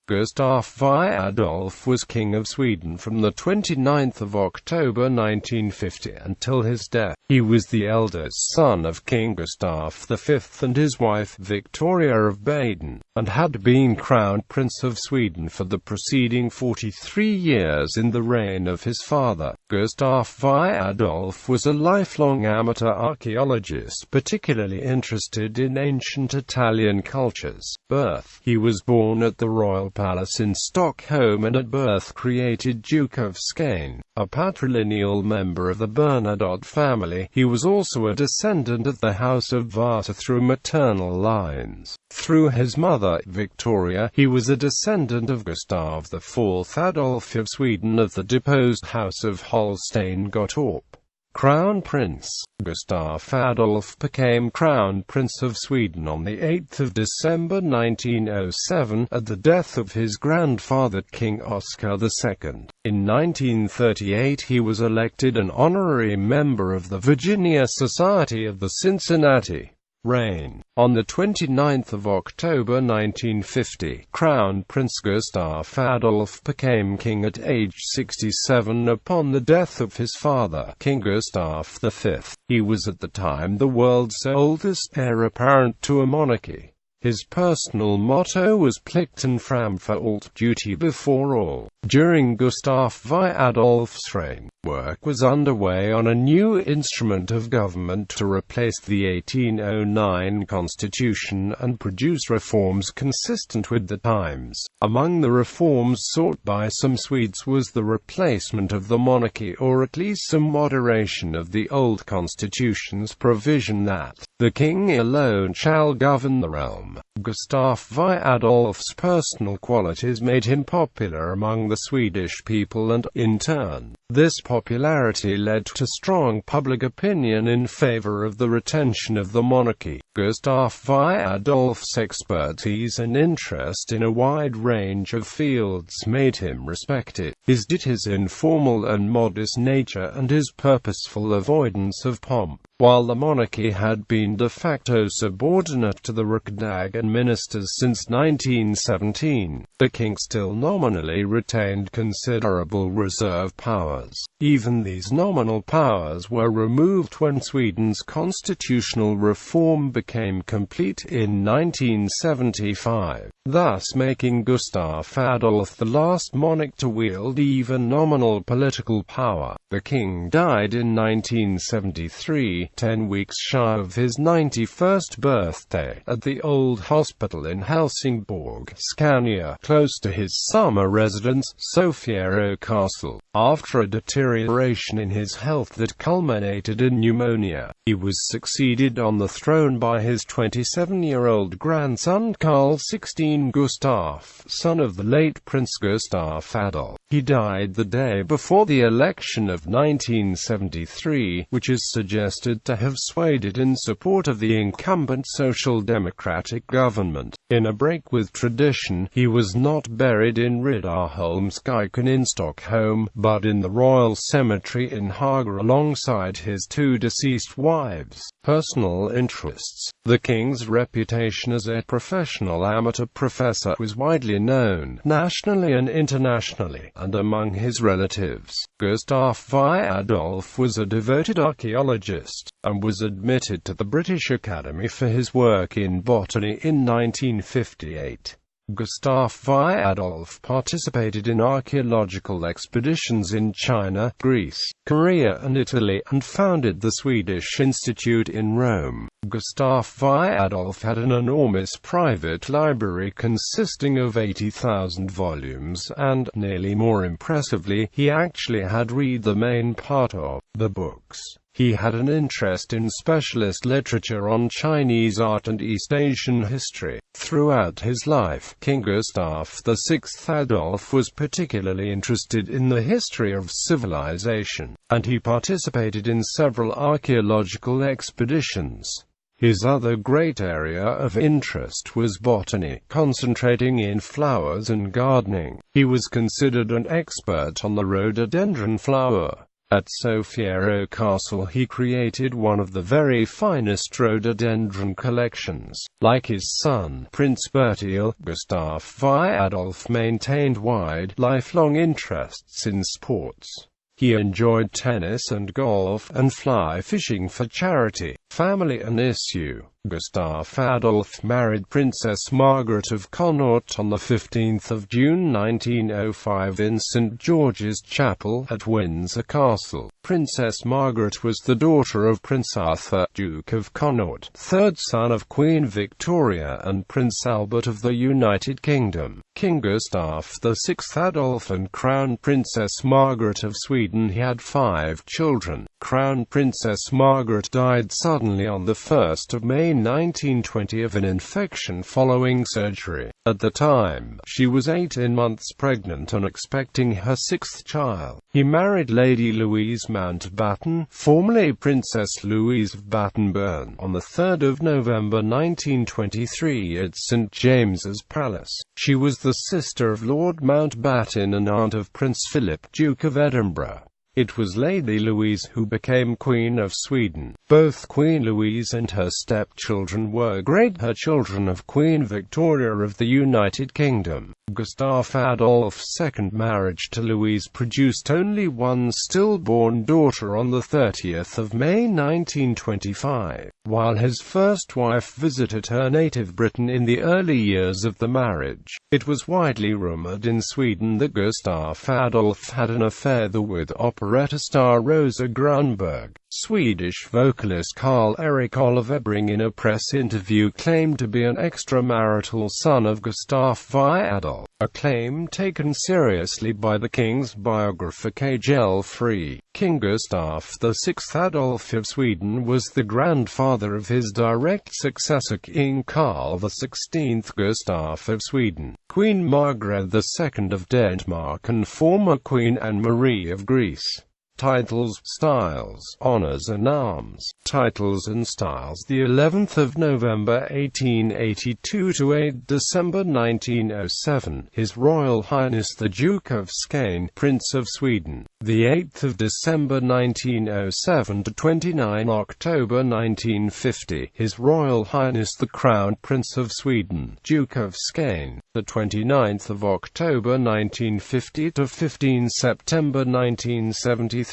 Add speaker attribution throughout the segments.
Speaker 1: Gustaf V Adolf was King of Sweden from the 29th of October 1950 until his death. He was the eldest son of King Gustaf V and his wife Victoria of Baden, and had been Crown Prince of Sweden for the preceding 43 years in the reign of his father. Gustaf V Adolf was a lifelong amateur archaeologist, particularly interested in ancient Italian cultures. Birth: he was born at the Royal Palace in Stockholm and at birth created Duke of Skane, a patrilineal member of the Bernadotte family. He was also a descendant of the House of Vasa through maternal lines. Through his mother, Victoria, he was a descendant of Gustaf IV Adolf of Sweden of the deposed House of Holstein-Gottorp. Crown Prince Gustaf Adolf became Crown Prince of Sweden on 8 December 1907, at the death of his grandfather King Oscar II. In 1938 he was elected an honorary member of the Virginia Society of the Cincinnati. Reign. On 29 October 1950, Crown Prince Gustaf Adolf became king at age 67 upon the death of his father, King Gustaf V. He was at the time the world's oldest heir apparent to a monarchy. His personal motto was Plichten framfor allt, duty before all. During Gustaf V Adolf's reign, work was underway on a new instrument of government to replace the 1809 constitution and produce reforms consistent with the times. Among the reforms sought by some Swedes was the replacement of the monarchy, or at least some moderation of the old constitution's provision that the king alone shall govern the realm. Gustaf V Adolf's personal qualities made him popular among the Swedish people, and, in turn, this popularity led to strong public opinion in favor of the retention of the monarchy. Gustaf V Adolf's expertise and interest in a wide range of fields made him respected. His informal and modest nature and his purposeful avoidance of pomp. While the monarchy had been de facto subordinate to the riksdag and ministers since 1917, the king still nominally retained considerable reserve powers. Even these nominal powers were removed when Sweden's constitutional reform became complete in 1975, thus making Gustaf Adolf the last monarch to wield even nominal political power. The king died in 1973, 10 weeks shy of his 91st birthday, at the old hospital in Helsingborg, Scania, close to his summer residence, Sofiero Castle. After a deterioration in his health that culminated in pneumonia, he was succeeded on the throne by his 27-year-old grandson Carl XVI Gustaf, son of the late Prince Gustaf Adolf. He died the day before the election of 1973, which is suggested to have swayed it in support of the incumbent Social Democratic government. In a break with tradition, he was not buried in Riddarholmskyrkan in Stockholm, but in the Royal Cemetery in Haga alongside his two deceased wives. Personal interests. The king's reputation as a professional amateur professor was widely known, nationally and internationally, and among his relatives. Gustaf V Adolf was a devoted archaeologist, and was admitted to the British Academy for his work in botany in 1958. Gustaf V Adolf participated in archaeological expeditions in China, Greece, Korea and Italy, and founded the Swedish Institute in Rome. Gustaf V Adolf had an enormous private library consisting of 80,000 volumes, and, nearly more impressively, he actually had read the main part of the books. He had an interest in specialist literature on Chinese art and East Asian history. Throughout his life, King Gustaf VI Adolf was particularly interested in the history of civilization, and he participated in several archaeological expeditions. His other great area of interest was botany, concentrating in flowers and gardening. He was considered an expert on the rhododendron flower. At Sofiero Castle he created one of the very finest rhododendron collections. Like his son, Prince Bertil, Gustaf V Adolf maintained wide, lifelong interests in sports. He enjoyed tennis and golf, and fly fishing for charity, family and issue. Gustaf Adolf married Princess Margaret of Connaught on 15 June 1905 in St. George's Chapel at Windsor Castle. Princess Margaret was the daughter of Prince Arthur, Duke of Connaught, third son of Queen Victoria and Prince Albert of the United Kingdom. King Gustaf VI Adolf and Crown Princess Margaret of Sweden. He had 5 children. Crown Princess Margaret died suddenly on 1 May 1920 of an infection following surgery. At the time, she was 18 months pregnant and expecting her 6th child. He married Lady Louise Mountbatten, formerly Princess Louise of Battenburn, on 3 November 1923 at St. James's Palace. She was the sister of Lord Mountbatten and aunt of Prince Philip, Duke of Edinburgh. It was Lady Louise who became Queen of Sweden. Both Queen Louise and her stepchildren were great-grandchildren of Queen Victoria of the United Kingdom. Gustaf Adolf's second marriage to Louise produced only one stillborn daughter on 30 May 1925. While his first wife visited her native Britain in the early years of the marriage, it was widely rumored in Sweden that Gustaf Adolf had an affair with operetta star Rosa Grönberg. Swedish vocalist Karl-Erik Olivebring in a press interview claimed to be an extramarital son of Gustaf V Adolf, a claim taken seriously by the king's biographer K.L. Free. King Gustaf VI Adolf of Sweden was the grandfather of his direct successor King Carl XVI Gustaf of Sweden, Queen Margaret II of Denmark and former Queen Anne-Marie of Greece. Titles, styles, honors and arms. Titles and styles. The 11th of November 1882 to 8 December 1907. His Royal Highness the Duke of Skane, Prince of Sweden. The 8th of December 1907 to 29 October 1950. His Royal Highness the Crown Prince of Sweden, Duke of Skane. The 29th of October 1950 to 15 September 1973.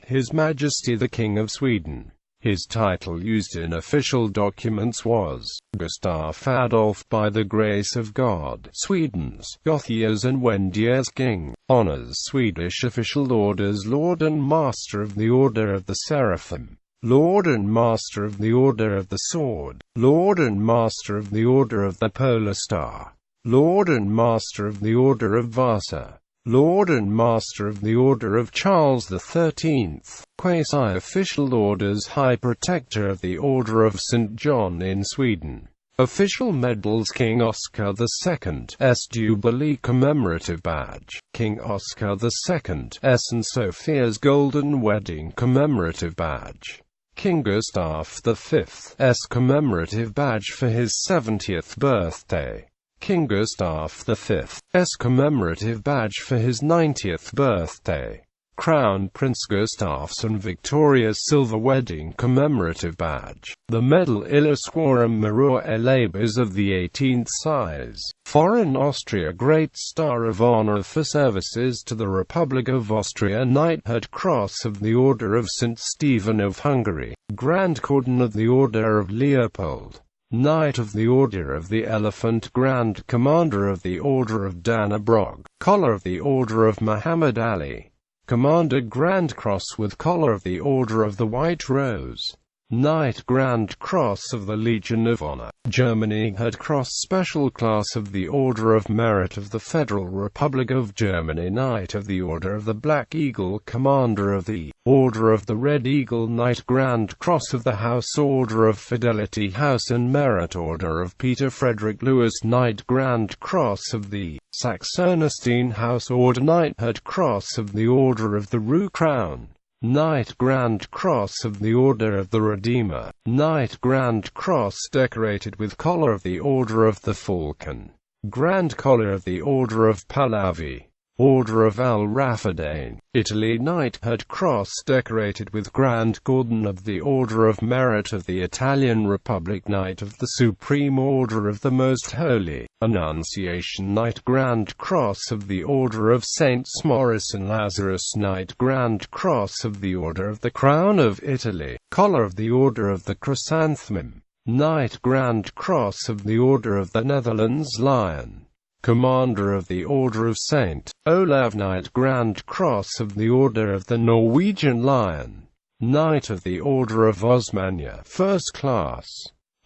Speaker 1: His Majesty the King of Sweden. His title used in official documents was Gustaf Adolf by the grace of God, Sweden's Gothier's and Wendier's King. Honors. Swedish official orders. Lord and Master of the Order of the Seraphim, Lord and Master of the Order of the Sword, Lord and Master of the Order of the Polar Star, Lord and Master of the Order of Vasa, Lord and Master of the Order of Charles XIII. Quasi-official orders. High Protector of the Order of St. John in Sweden. Official medals. King Oscar II's Jubilee Commemorative Badge, King Oscar II's and Sophia's Golden Wedding Commemorative Badge, King Gustaf V's Commemorative Badge for his 70th birthday, King Gustaf V's Commemorative Badge for his 90th birthday, Crown Prince Gustaf's and Victoria's Silver Wedding Commemorative Badge. The Medal Illusquorum Major Labors of the 18th size. Foreign Austria Great Star of Honor for services to the Republic of Austria. Knighthood Cross of the Order of St. Stephen of Hungary. Grand Cordon of the Order of Leopold. Knight of the Order of the Elephant. Grand Commander of the Order of Dannebrog. Collar of the Order of Muhammad Ali. Commander Grand Cross with Collar of the Order of the White Rose. Knight Grand Cross of the Legion of Honor. Germany. Head Cross Special Class of the Order of Merit of the Federal Republic of Germany. Knight of the Order of the Black Eagle. Commander of the Order of the Red Eagle. Knight Grand Cross of the House Order of Fidelity. House and Merit Order of Peter Frederick Lewis. Knight Grand Cross of the Saxon-Ernestine House Order. Knighthood Cross of the Order of the Rue Crown. Knight Grand Cross of the Order of the Redeemer. Knight Grand Cross decorated with Collar of the Order of the Falcon. Grand Collar of the Order of Pahlavi. Order of Al Raffidain, Italy. Knighthood Cross decorated with Grand Cordon of the Order of Merit of the Italian Republic. Knight of the Supreme Order of the Most Holy Annunciation. Knight Grand Cross of the Order of Saints Maurice and Lazarus. Knight Grand Cross of the Order of the Crown of Italy. Collar of the Order of the Chrysanthemum. Knight Grand Cross of the Order of the Netherlands. Lion, Commander of the Order of St. Olav. Knight Grand Cross of the Order of the Norwegian Lion. Knight of the Order of Osmania, First Class.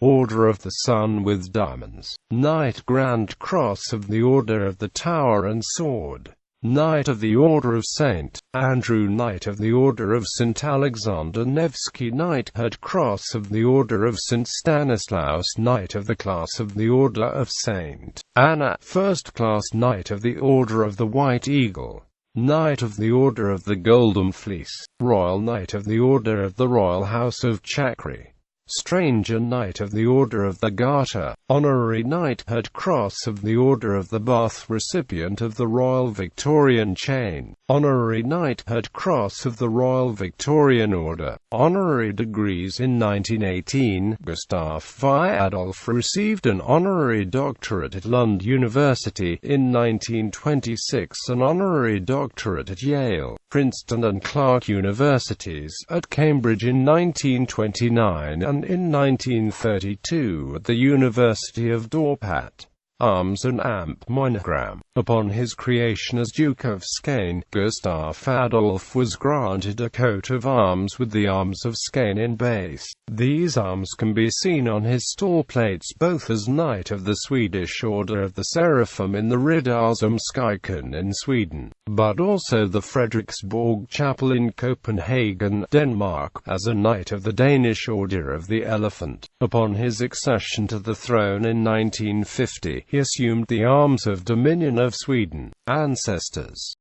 Speaker 1: Order of the Sun with Diamonds. Knight Grand Cross of the Order of the Tower and Sword. Knight of the Order of St. Andrew. Knight of the Order of St. Alexander Nevsky. Knighthood Cross of the Order of St. Stanislaus. Knight of the Class of the Order of St. Anna, First Class. Knight of the Order of the White Eagle. Knight of the Order of the Golden Fleece. Royal Knight of the Order of the Royal House of Chakri. Stranger. Knight of the Order of the Garter. Honorary Knighthood Cross of the Order of the Bath. Recipient of the Royal Victorian Chain. Honorary Knighthood Cross of the Royal Victorian Order. Honorary degrees. In 1918, Gustaf V Adolf received an honorary doctorate at Lund University. In 1926, an honorary doctorate at Yale, Princeton and Clark Universities, at Cambridge in 1929, and in 1932 at the University of Dorpat. Arms and Amp monogram. Upon his creation as Duke of Skane, Gustaf Adolf was granted a coat of arms with the arms of Skane in base. These arms can be seen on his stall plates both as Knight of the Swedish Order of the Seraphim in the Riddarsolmskirken in Sweden, but also the Frederiksborg Chapel in Copenhagen, Denmark, as a Knight of the Danish Order of the Elephant. Upon his accession to the throne in 1950, he assumed the arms of Dominion of Sweden. Ancestors.